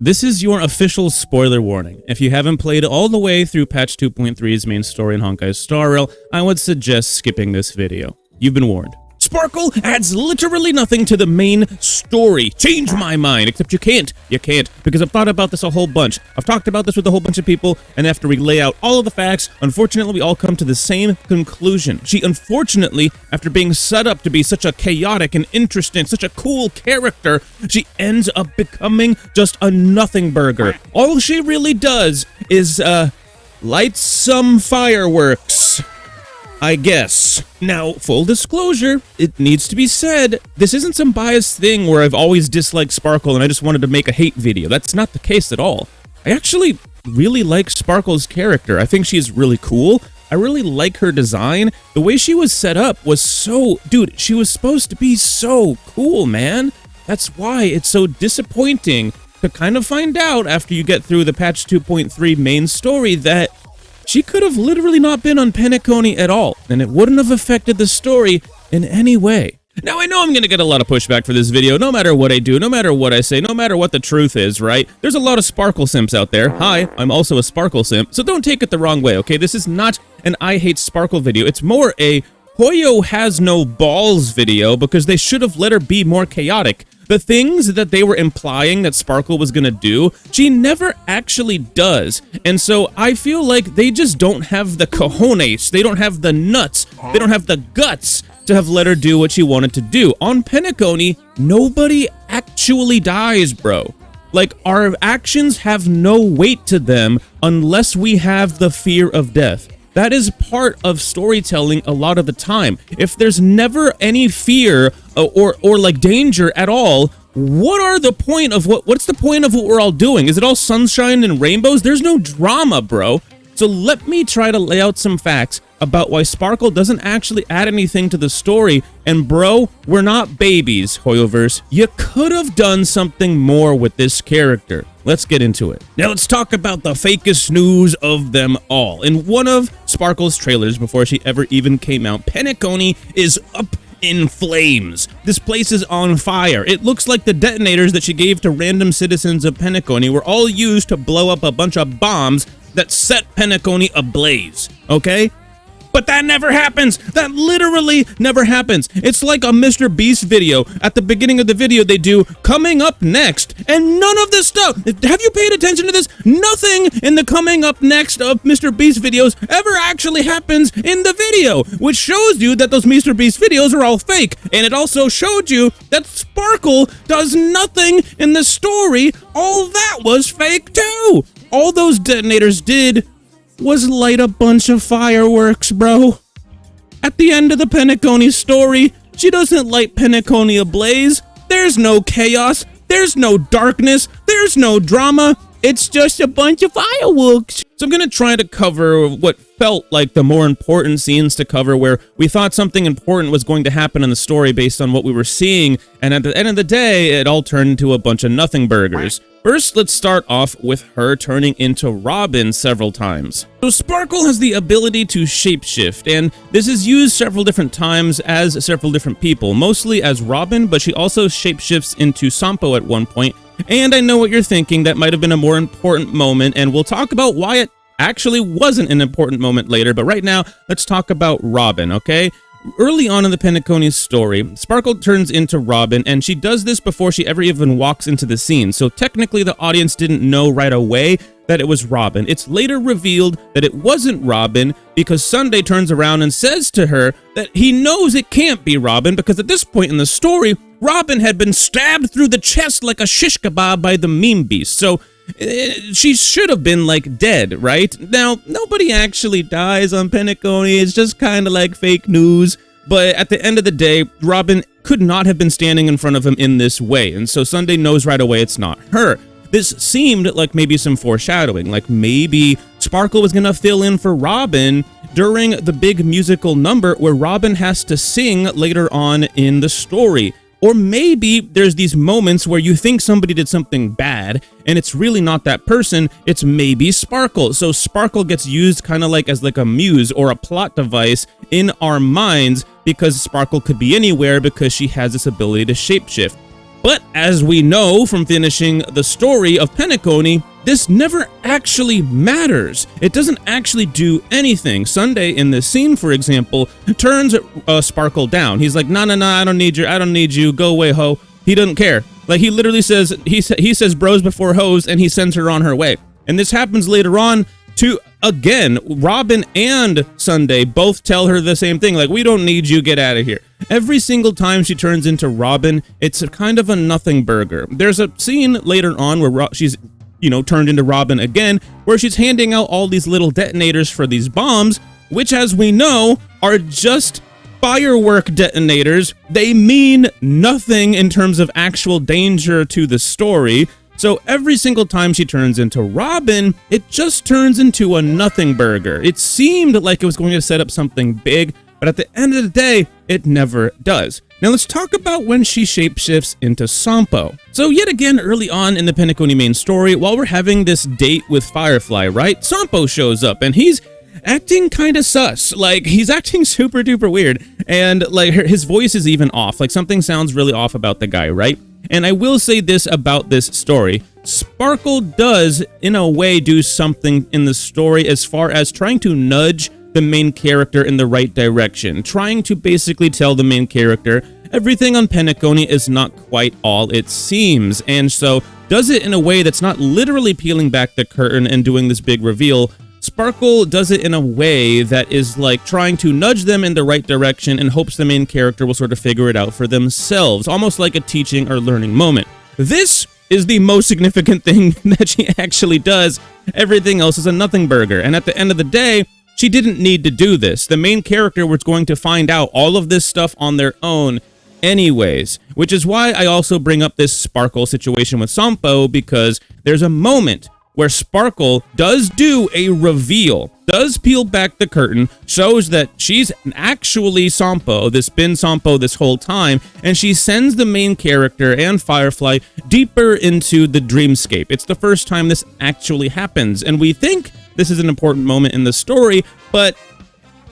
This is your official spoiler warning. If you haven't played all the way through patch 2.3's main story in Honkai's Star Rail, I would suggest skipping this video. You've been warned. Sparkle adds literally nothing to the main story. Change my mind, except you can't. You can't, because I've thought about this a whole bunch. I've talked about this with a whole bunch of people, and after we lay out all of the facts, unfortunately, we all come to the same conclusion. She, unfortunately, after being set up to be such a chaotic and interesting, such a cool character, she ends up becoming just a nothing burger. All she really does is, light some fireworks, I guess. Now, full disclosure, it needs to be said, this isn't some biased thing where I've always disliked Sparkle and I just wanted to make a hate video. That's not the case at all. I actually really like Sparkle's character. I think she's really cool. I really like her design. The way she was set up was so... Dude, she was supposed to be so cool, man. That's why it's so disappointing to kind of find out after you get through the patch 2.3 main story that she could have literally not been on Penacony at all, and it wouldn't have affected the story in any way. Now, I know I'm going to get a lot of pushback for this video, no matter what I do, no matter what I say, no matter what the truth is, right? There's a lot of Sparkle simps out there. Hi, I'm also a Sparkle simp, so don't take it the wrong way, okay? This is not an I hate Sparkle video. It's more a Hoyo has no balls video because they should have let her be more chaotic. The things that they were implying that Sparkle was gonna do, she never actually does. And so I feel like they just don't have the cojones, they don't have the nuts, they don't have the guts to have let her do what she wanted to do. On Penacony, nobody actually dies, bro. Like, our actions have no weight to them unless we have the fear of death. That is part of storytelling a lot of the time. If there's never any fear or like danger at all, what's the point of what we're all doing? Is it all sunshine and rainbows? There's no drama, bro. So let me try to lay out some facts about why Sparkle doesn't actually add anything to the story. And bro, we're not babies, Hoyoverse. You could have done something more with this character. Let's get into it. Now let's talk about the fakest news of them all. In one of Sparkle's trailers before she ever even came out, Penacony is up in flames. This place is on fire. It looks like the detonators that she gave to random citizens of Penacony were all used to blow up a bunch of bombs that set Penacony ablaze, okay? But that never happens. That literally never happens. It's like a Mr. Beast video. At the beginning of the video, they do coming up next, and none of this stuff. Have you paid attention to this? Nothing in the coming up next of Mr. Beast videos ever actually happens in the video, which shows you that those Mr. Beast videos are all fake. And it also showed you that Sparkle does nothing in the story. All that was fake too. All those detonators did was light a bunch of fireworks, bro. At the end of the Penacony story, she doesn't light Penacony ablaze. There's no chaos. There's no darkness. There's no drama. It's just a bunch of fireworks. So I'm going to try to cover what felt like the more important scenes to cover, where we thought something important was going to happen in the story based on what we were seeing, and at the end of the day, it all turned into a bunch of nothing burgers. First, let's start off with her turning into Robin several times. So Sparkle has the ability to shapeshift, and this is used several different times as several different people, mostly as Robin, but she also shapeshifts into Sampo at one point. And I know what you're thinking, that might have been a more important moment, and we'll talk about why it actually wasn't an important moment later, but right now, let's talk about Robin, okay? Early on in the Penacony story, Sparkle turns into Robin, and she does this before she ever even walks into the scene, so technically the audience didn't know right away that it was Robin. It's later revealed that it wasn't Robin because Sunday turns around and says to her that he knows it can't be Robin because at this point in the story, Robin had been stabbed through the chest like a shish kebab by the meme beast, so she should have been, like, dead, right? Now, nobody actually dies on Penacony, it's just kind of like fake news, but at the end of the day, Robin could not have been standing in front of him in this way, and so Sunday knows right away it's not her. This seemed like maybe some foreshadowing, like maybe Sparkle was gonna fill in for Robin during the big musical number where Robin has to sing later on in the story. Or maybe there's these moments where you think somebody did something bad, and it's really not that person, it's maybe Sparkle. So Sparkle gets used kind of like as like a muse or a plot device in our minds because Sparkle could be anywhere because she has this ability to shapeshift. But as we know from finishing the story of Penacony, this never actually matters. It doesn't actually do anything. Sunday in this scene, for example, turns Sparkle down. He's like, no, I don't need you, go away, ho. He doesn't care. Like, he literally says, he says bros before hoes, and he sends her on her way. And this happens later on to, again, Robin and Sunday both tell her the same thing, like, we don't need you, get out of here. Every single time she turns into Robin, it's a kind of a nothing burger. There's a scene later on where she's, turned into Robin again, where she's handing out all these little detonators for these bombs, which, as we know, are just firework detonators. They mean nothing in terms of actual danger to the story. So every single time she turns into Robin, it just turns into a nothing burger. It seemed like it was going to set up something big, but at the end of the day, it never does. Now let's talk about when she shapeshifts into Sampo. So yet again, early on in the Penacony main story, while we're having this date with Firefly, right? Sampo shows up and he's acting kind of sus. Like, he's acting super duper weird. And like his voice is even off. Like, something sounds really off about the guy, right? And I will say this about this story. Sparkle does, in a way, do something in the story as far as trying to nudge the main character in the right direction, trying to basically tell the main character everything on Penacony is not quite all it seems, and so does it in a way that's not literally peeling back the curtain and doing this big reveal. Sparkle does it in a way that is like trying to nudge them in the right direction and hopes the main character will sort of figure it out for themselves, almost like a teaching or learning moment. This is the most significant thing that she actually does. Everything else is a nothing burger, and at the end of the day, she didn't need to do this. The main character was going to find out all of this stuff on their own anyways, which is why I also bring up this Sparkle situation with Sampo, because there's a moment where Sparkle does do a reveal, does peel back the curtain, shows that she's actually Sampo, this been Sampo this whole time, and she sends the main character and Firefly deeper into the dreamscape. It's the first time this actually happens, and we think this is an important moment in the story, but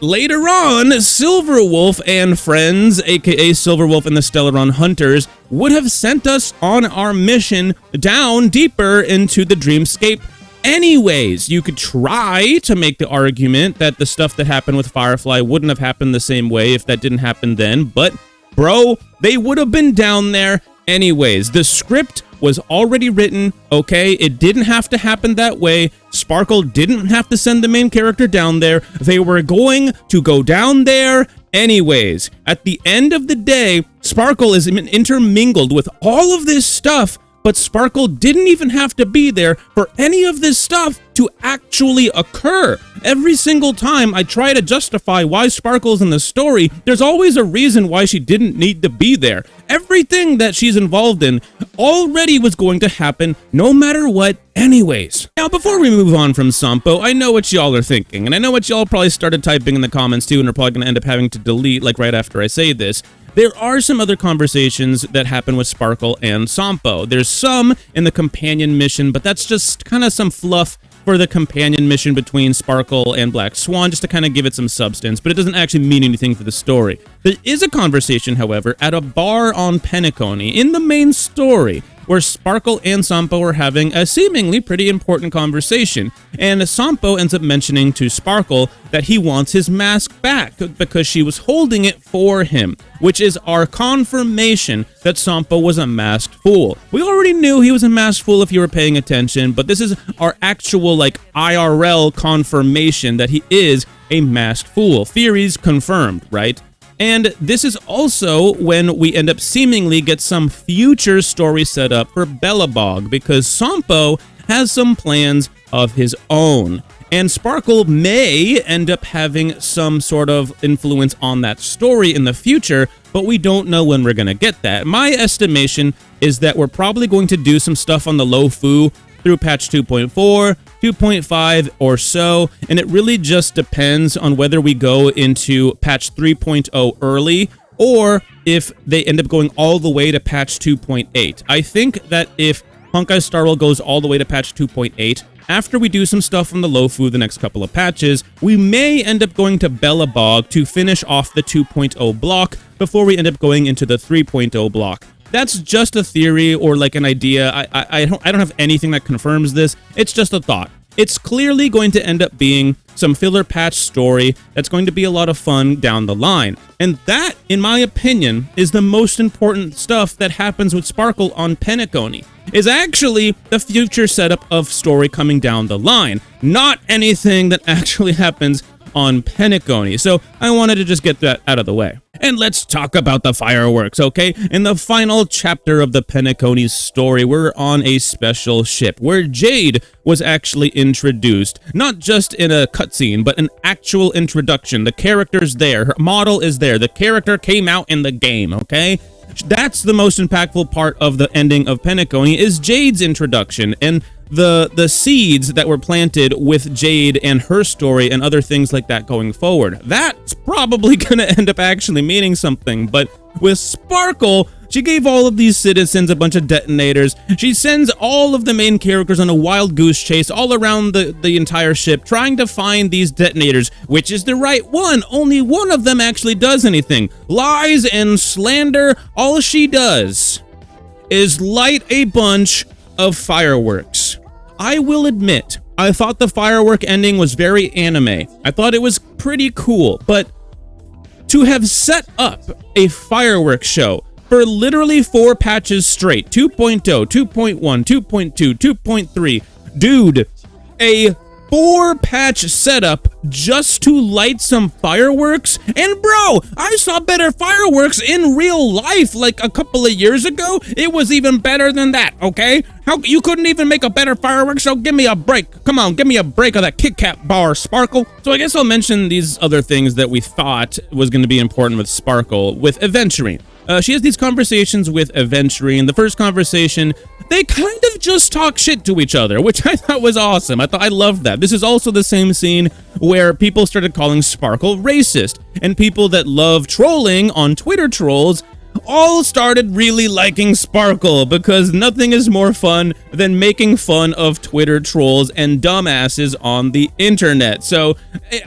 later on, Silverwolf and friends, aka Silverwolf and the Stellaron Hunters, would have sent us on our mission down deeper into the dreamscape anyways. You could try to make the argument that the stuff that happened with Firefly wouldn't have happened the same way if that didn't happen then, but bro, they would have been down there anyways. The script was already written, okay? It didn't have to happen that way. Sparkle didn't have to send the main character down there. They were going to go down there anyways. At the end of the day, Sparkle is intermingled with all of this stuff, but Sparkle didn't even have to be there for any of this stuff to actually occur. Every single time I try to justify why Sparkle's in the story, there's always a reason why she didn't need to be there. Everything that she's involved in already was going to happen no matter what anyways. Now, before we move on from Sampo, I know what y'all are thinking, and I know what y'all probably started typing in the comments too, and are probably going to end up having to delete like right after I say this. There are some other conversations that happen with Sparkle and Sampo. There's some in the companion mission, but that's just kind of some fluff for the companion mission between Sparkle and Black Swan, just to kind of give it some substance, but it doesn't actually mean anything for the story. There is a conversation, however, at a bar on Penacony in the main story, where Sparkle and Sampo are having a seemingly pretty important conversation, and Sampo ends up mentioning to Sparkle that he wants his mask back because she was holding it for him, which is our confirmation that Sampo was a masked fool. We already knew he was a masked fool if you were paying attention, but this is our actual like IRL confirmation that he is a masked fool. Theories confirmed, right? And this is also when we end up seemingly get some future story set up for Belobog, because Sampo has some plans of his own. And Sparkle may end up having some sort of influence on that story in the future, but we don't know when we're going to get that. My estimation is that we're probably going to do some stuff on the Lofu through patch 2.4, 2.5 or so, and it really just depends on whether we go into patch 3.0 early or if they end up going all the way to patch 2.8. I think that if Honkai Star Rail goes all the way to patch 2.8, after we do some stuff on the Lofu the next couple of patches, we may end up going to Belobog to finish off the 2.0 block before we end up going into the 3.0 block. that's just a theory or like an idea. I don't have anything that confirms this. It's just a thought. It's clearly going to end up being some filler patch story that's going to be a lot of fun down the line. And that, in my opinion, is the most important stuff that happens with Sparkle on Penacony, is actually the future setup of story coming down the line, not anything that actually happens on Penacony. So I wanted to just get that out of the way. And let's talk about the fireworks, okay? In the final chapter of the Penacony story, we're on a special ship where Jade was actually introduced, not just in a cutscene, but an actual introduction. The character's there, her model is there, the character came out in the game, okay? That's the most impactful part of the ending of Penacony, is Jade's introduction, and the seeds that were planted with Jade and her story and other things like that going forward. That's probably gonna end up actually meaning something, but with Sparkle, she gave all of these citizens a bunch of detonators. She sends all of the main characters on a wild goose chase all around the entire ship, trying to find these detonators. Which is the right one? Only one of them actually does anything. Lies and slander. All she does is light a bunch of fireworks. I will admit, I thought the firework ending was very anime. I thought it was pretty cool, but to have set up a fireworks show for literally 4 patches straight, 2.0, 2.1, 2.2, 2.3, dude, a 4-patch setup just to light some fireworks? And bro, I saw better fireworks in real life like a couple of years ago. It was even better than that, okay? How you couldn't even make a better fireworks show? Give me a break. Come on, give me a break of that Kit Kat bar, Sparkle. So I guess I'll mention these other things that we thought was going to be important with Sparkle, with Aventurine. She has these conversations with Aventurine. The first conversation, they kind of just talk shit to each other, which I thought was awesome. I loved that. This is also the same scene where people started calling Sparkle racist, and people that love trolling on Twitter trolls all started really liking Sparkle, because nothing is more fun than making fun of Twitter trolls and dumbasses on the internet. So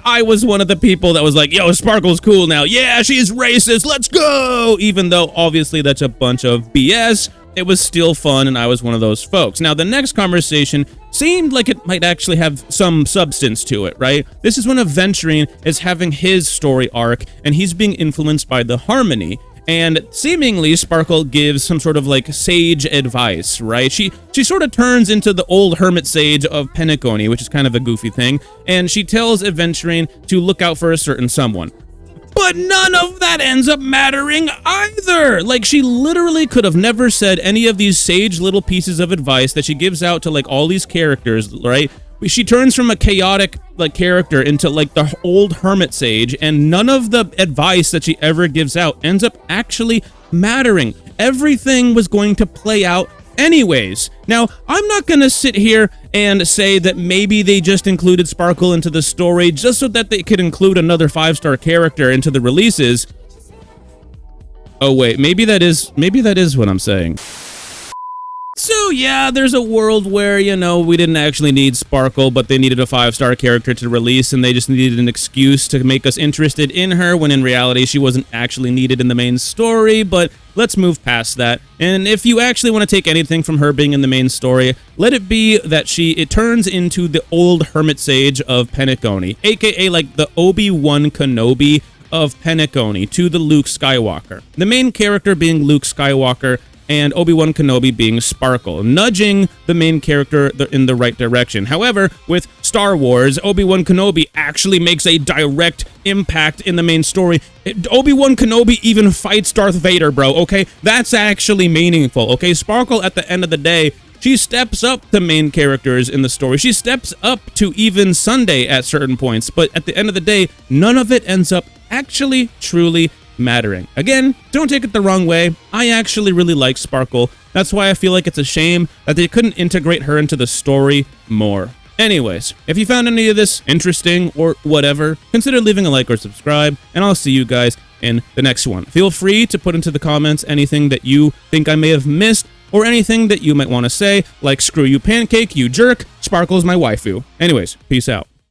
I was one of the people that was like, yo, Sparkle's cool now. Yeah, she's racist. Let's go. Even though obviously that's a bunch of BS, it was still fun, and I was one of those folks. Now, the next conversation seemed like it might actually have some substance to it, right? This is when Aventurine is having his story arc, and he's being influenced by the Harmony. And seemingly, Sparkle gives some sort of like sage advice, right? She sort of turns into the old hermit sage of Penacony, which is kind of a goofy thing. And she tells Aventurine to look out for a certain someone. But none of that ends up mattering either. Like, she literally could have never said any of these sage little pieces of advice that she gives out to like all these characters, right? She turns from a chaotic like character into like the old hermit sage, and none of the advice that she ever gives out ends up actually mattering. Everything was going to play out anyways. Now, I'm not gonna sit here and say that maybe they just included Sparkle into the story just so that they could include another 5-star character into the releases. Oh wait, maybe that is what I'm saying. So yeah, there's a world where, you know, we didn't actually need Sparkle, but they needed a 5-star character to release, and they just needed an excuse to make us interested in her, when in reality she wasn't actually needed in the main story. But let's move past that. And if you actually want to take anything from her being in the main story, let it be that it turns into the old hermit sage of Penacony, aka like the Obi-Wan Kenobi of Penacony to the Luke Skywalker. The main character being Luke Skywalker, and Obi-Wan Kenobi being Sparkle, nudging the main character in the right direction. However, with Star Wars, Obi-Wan Kenobi actually makes a direct impact in the main story. Obi-Wan Kenobi even fights Darth Vader, bro, okay? That's actually meaningful, okay? Sparkle, at the end of the day, she steps up to main characters in the story. She steps up to even Sunday at certain points, but at the end of the day, none of it ends up actually truly mattering. Again, don't take it the wrong way. I actually really like Sparkle. That's why I feel like it's a shame that they couldn't integrate her into the story more. Anyways, if you found any of this interesting or whatever, consider leaving a like or subscribe, and I'll see you guys in the next one. Feel free to put into the comments anything that you think I may have missed, or anything that you might want to say, like screw you pancake, you jerk, Sparkle's my waifu. Anyways, peace out.